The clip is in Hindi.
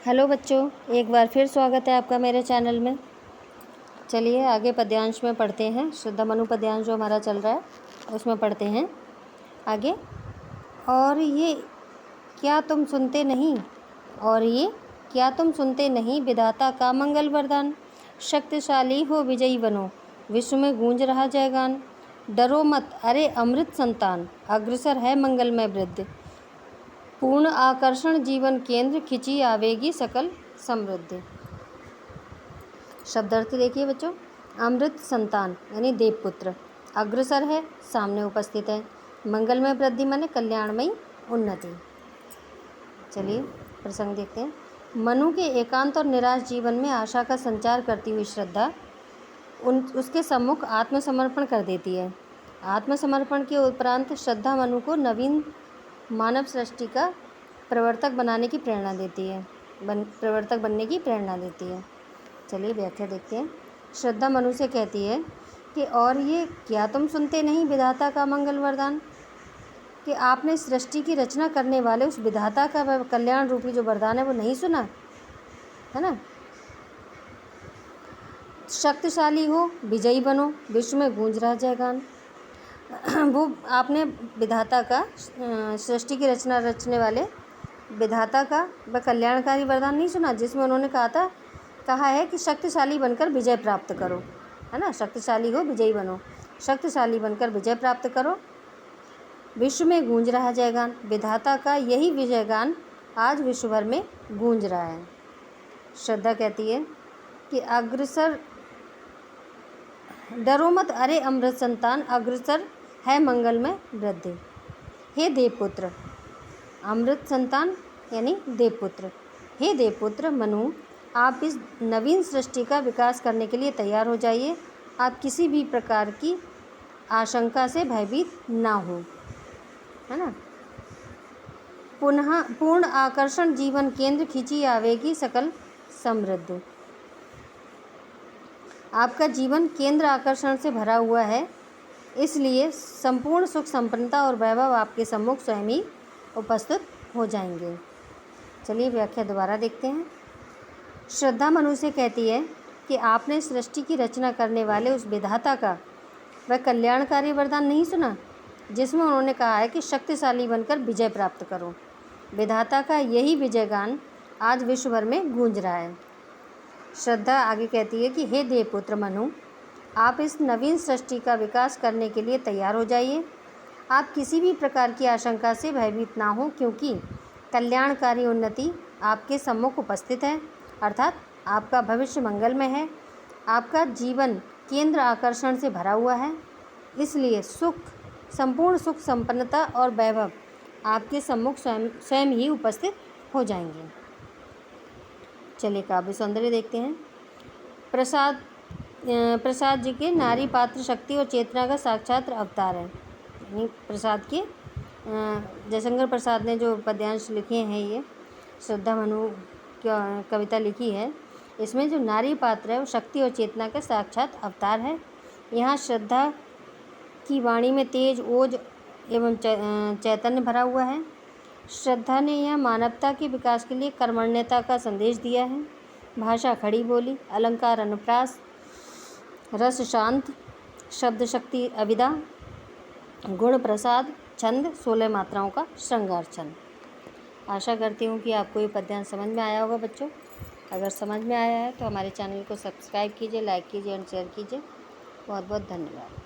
हेलो बच्चों, एक बार फिर स्वागत है आपका मेरे चैनल में। चलिए आगे पद्यांश में पढ़ते हैं। शुद्ध मनु पद्यांश जो हमारा चल रहा है उसमें पढ़ते हैं आगे। और ये क्या तुम सुनते नहीं, और ये क्या तुम सुनते नहीं, विधाता का मंगल वरदान। शक्तिशाली हो विजयी बनो, विश्व में गूंज रहा जयगान। डरो मत अरे अमृत संतान, अग्रसर है मंगलमय वृद्धि। पूर्ण आकर्षण जीवन केंद्र, खिंची आवेगी सकल समृद्धि। शब्दार्थ देखिए बच्चों। अमृत संतान यानी देवपुत्र, अग्रसर है सामने उपस्थित है, मंगलमय वृद्धि माने कल्याणमयी उन्नति। चलिए प्रसंग देखते हैं। मनु के एकांत और निराश जीवन में आशा का संचार करती हुई श्रद्धा उसके सम्मुख आत्मसमर्पण कर देती है। आत्मसमर्पण के उपरांत श्रद्धा मनु को नवीन मानव सृष्टि का प्रवर्तक बनाने की प्रेरणा देती है, प्रवर्तक बनने की प्रेरणा देती है। चलिए व्याख्या देखते हैं। श्रद्धा मनु से कहती है कि और ये क्या तुम सुनते नहीं, विधाता का मंगल वरदान, कि आपने सृष्टि की रचना करने वाले उस विधाता का कल्याण रूपी जो वरदान है वो नहीं सुना है ना। शक्तिशाली हो विजयी बनो, विश्व में गूंज रहा जयगान। वो आपने विधाता का, सृष्टि की रचना रचने वाले विधाता का वह कल्याणकारी वरदान नहीं सुना, जिसमें उन्होंने कहा है कि शक्तिशाली बनकर विजय प्राप्त करो, है ना। शक्तिशाली हो विजयी बनो, शक्तिशाली बनकर विजय प्राप्त करो, विश्व में गूंज रहा जयगान। विधाता का यही विजयगान आज विश्व भर में गूंज रहा है। श्रद्धा कहती है कि अग्रसर, डरो मत अरे अमृत संतान, अग्रसर है मंगल में वृद्धि। हे देवपुत्र, अमृत संतान यानी देवपुत्र, हे देवपुत्र मनु, आप इस नवीन सृष्टि का विकास करने के लिए तैयार हो जाइए। आप किसी भी प्रकार की आशंका से भयभीत ना हो, है ना। पूर्ण आकर्षण जीवन केंद्र, खिंची आवेगी सकल समृद्धि। आपका जीवन केंद्र आकर्षण से भरा हुआ है, इसलिए संपूर्ण सुख संपन्नता और वैभव आपके सम्मुख स्वयं ही उपस्थित हो जाएंगे। चलिए व्याख्या दोबारा देखते हैं। श्रद्धा मनु से कहती है कि आपने सृष्टि की रचना करने वाले उस विधाता का वह कल्याणकारी वरदान नहीं सुना, जिसमें उन्होंने कहा है कि शक्तिशाली बनकर विजय प्राप्त करो। विधाता का यही विजयगान आज विश्व भर में गूंज रहा है। श्रद्धा आगे कहती है कि हे देवपुत्र मनु, आप इस नवीन सृष्टि का विकास करने के लिए तैयार हो जाइए। आप किसी भी प्रकार की आशंका से भयभीत ना हो, क्योंकि कल्याणकारी उन्नति आपके सम्मुख उपस्थित है, अर्थात आपका भविष्य मंगलमय है। आपका जीवन केंद्र आकर्षण से भरा हुआ है, इसलिए संपूर्ण सुख संपन्नता और वैभव आपके सम्मुख स्वयं ही उपस्थित हो जाएंगे। चलिए काव्य सौंदर्य देखते हैं। प्रसाद जी के नारी पात्र शक्ति और चेतना का साक्षात अवतार है। यानी प्रसाद के, जयशंकर प्रसाद ने जो पद्यांश लिखे हैं, ये श्रद्धा मनु की कविता लिखी है, इसमें जो नारी पात्र है वो शक्ति और चेतना का साक्षात अवतार है। यहाँ श्रद्धा की वाणी में तेज, ओज एवं चैतन्य भरा हुआ है। श्रद्धा ने यह मानवता के विकास के लिए कर्मण्यता का संदेश दिया है। भाषा खड़ी बोली, अलंकार अनुप्रास, रस शांत, शब्द शक्ति अविदा, गुण प्रसाद, छंद 16 मात्राओं का श्रृंगार छंद। आशा करती हूँ कि आपको ये पद्यांश समझ में आया होगा बच्चों। अगर समझ में आया है तो हमारे चैनल को सब्सक्राइब कीजिए, लाइक कीजिए और शेयर कीजिए। बहुत बहुत धन्यवाद।